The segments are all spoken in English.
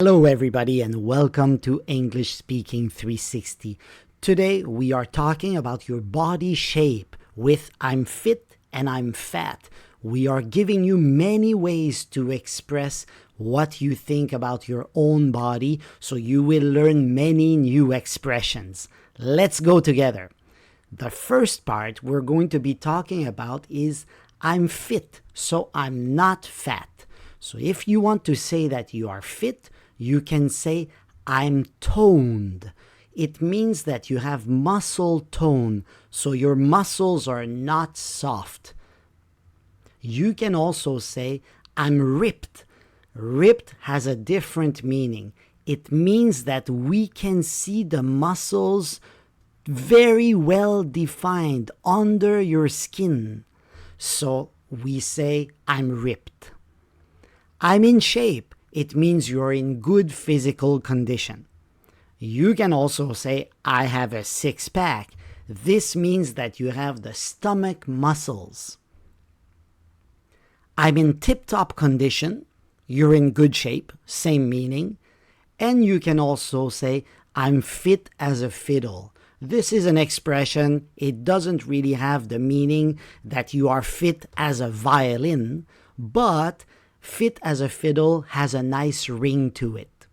Hello everybody and welcome to English Speaking 360. Today we are talking about your body shape with I'm fit and I'm fat. We are giving you many ways to express what you think about your own body, so you will learn many new expressions. Let's go together. The first part we're going to be talking about is I'm fit, so I'm not fat. So if you want to say that you are fit, you can say, I'm toned. It means that you have muscle tone, so your muscles are not soft. You can also say, I'm ripped. Ripped has a different meaning. It means that we can see the muscles very well defined under your skin. So we say, I'm ripped. I'm in shape. It means you're in good physical condition. You can also say, I have a six-pack. This means that you have the stomach muscles. I'm in tip-top condition. You're in good shape. Same meaning. And you can also say, I'm fit as a fiddle. This is an expression. It doesn't really have the meaning that you are fit as a violin, but fit as a fiddle has a nice ring to it.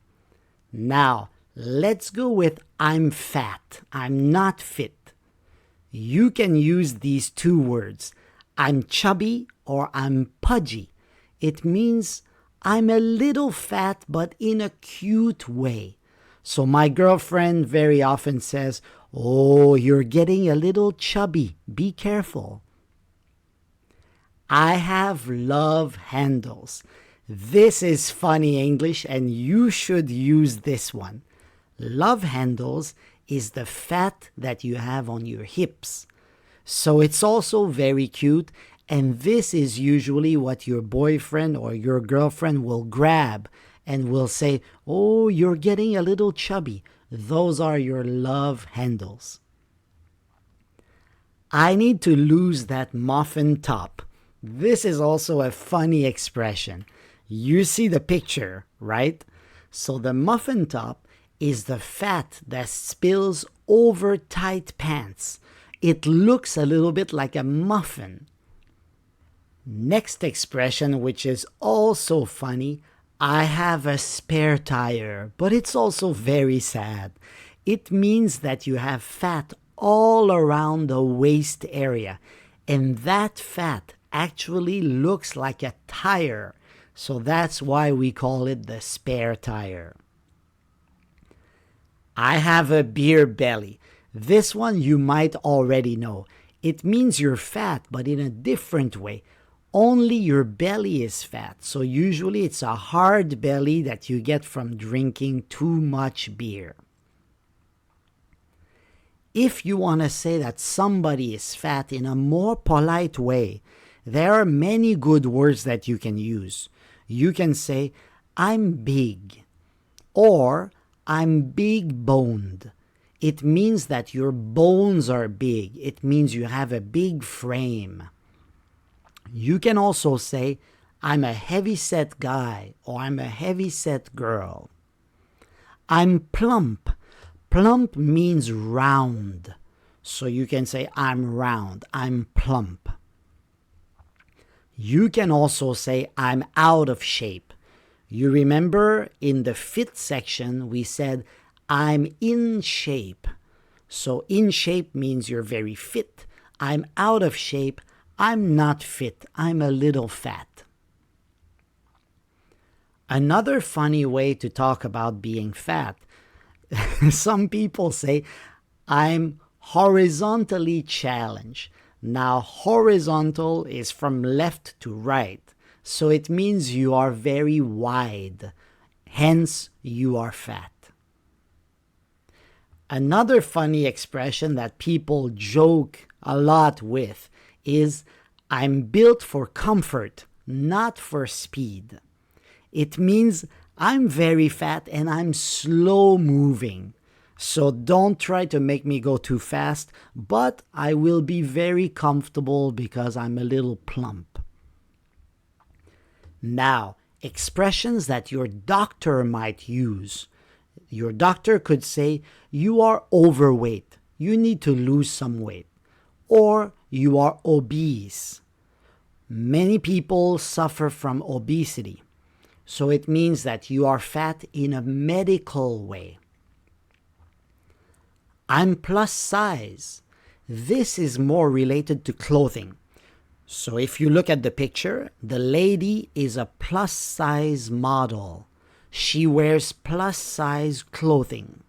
Now, let's go with I'm fat. I'm not fit. You can use these two words. I'm chubby or I'm pudgy. It means I'm a little fat but in a cute way. So my girlfriend very often says, "Oh, you're getting a little chubby. Be careful." I have love handles. This is funny English and you should use this one. Love handles is the fat that you have on your hips. So it's also very cute, and this is usually what your boyfriend or your girlfriend will grab and will say, "Oh, you're getting a little chubby." Those are your love handles. I need to lose that muffin top. This is also a funny expression. You see the picture, right? So the muffin top is the fat that spills over tight pants. It looks a little bit like a muffin. Next expression, which is also funny, I have a spare tire, but it's also very sad. It means that you have fat all around the waist area, and that fat actually looks like a tire, so that's why we call it the spare tire. I have a beer belly. This one you might already know. It means you're fat, but in a different way. Only your belly is fat, so usually it's a hard belly that you get from drinking too much beer. If you want to say that somebody is fat in a more polite way, there are many good words that you can use. You can say, I'm big, or I'm big boned. It means that your bones are big. It means you have a big frame. You can also say, I'm a heavyset guy, or I'm a heavyset girl. I'm plump. Plump means round. So you can say, I'm round, I'm plump. You can also say, I'm out of shape. You remember in the fit section, we said, I'm in shape. So in shape means you're very fit. I'm out of shape. I'm not fit. I'm a little fat. Another funny way to talk about being fat, some people say, I'm horizontally challenged. Now, horizontal is from left to right, so it means you are very wide. Hence, you are fat. Another funny expression that people joke a lot with is, I'm built for comfort, not for speed. It means I'm very fat and I'm slow moving. So don't try to make me go too fast, but I will be very comfortable because I'm a little plump. Now, expressions that your doctor might use. Your doctor could say, you are overweight. You need to lose some weight. Or you are obese. Many people suffer from obesity. So it means that you are fat in a medical way. I'm plus size. This is more related to clothing. So if you look at the picture, the lady is a plus size model. She wears plus size clothing.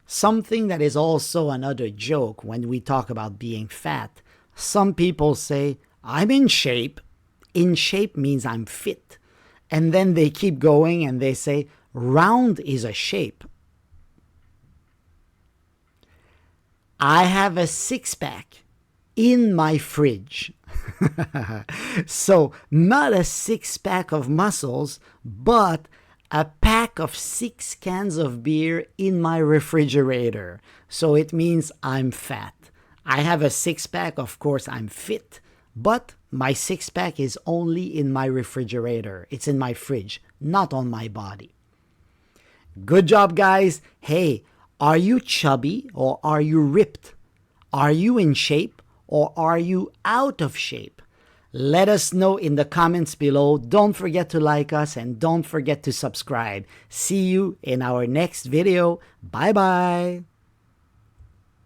Something that is also another joke when we talk about being fat. Some people say, I'm in shape. In shape means I'm fit. And then they keep going and they say, round is a shape. I have a six-pack in my fridge. So, not a six-pack of muscles, but a pack of 6 cans of beer in my refrigerator. So it means I'm fat. I have a six-pack, of course I'm fit, but my six-pack is only in my refrigerator. It's in my fridge, not on my body. Good job, guys. Hey, are you chubby or are you ripped? Are you in shape or are you out of shape? Let us know in the comments below. Don't forget to like us and don't forget to subscribe. See you in our next video. Bye-bye.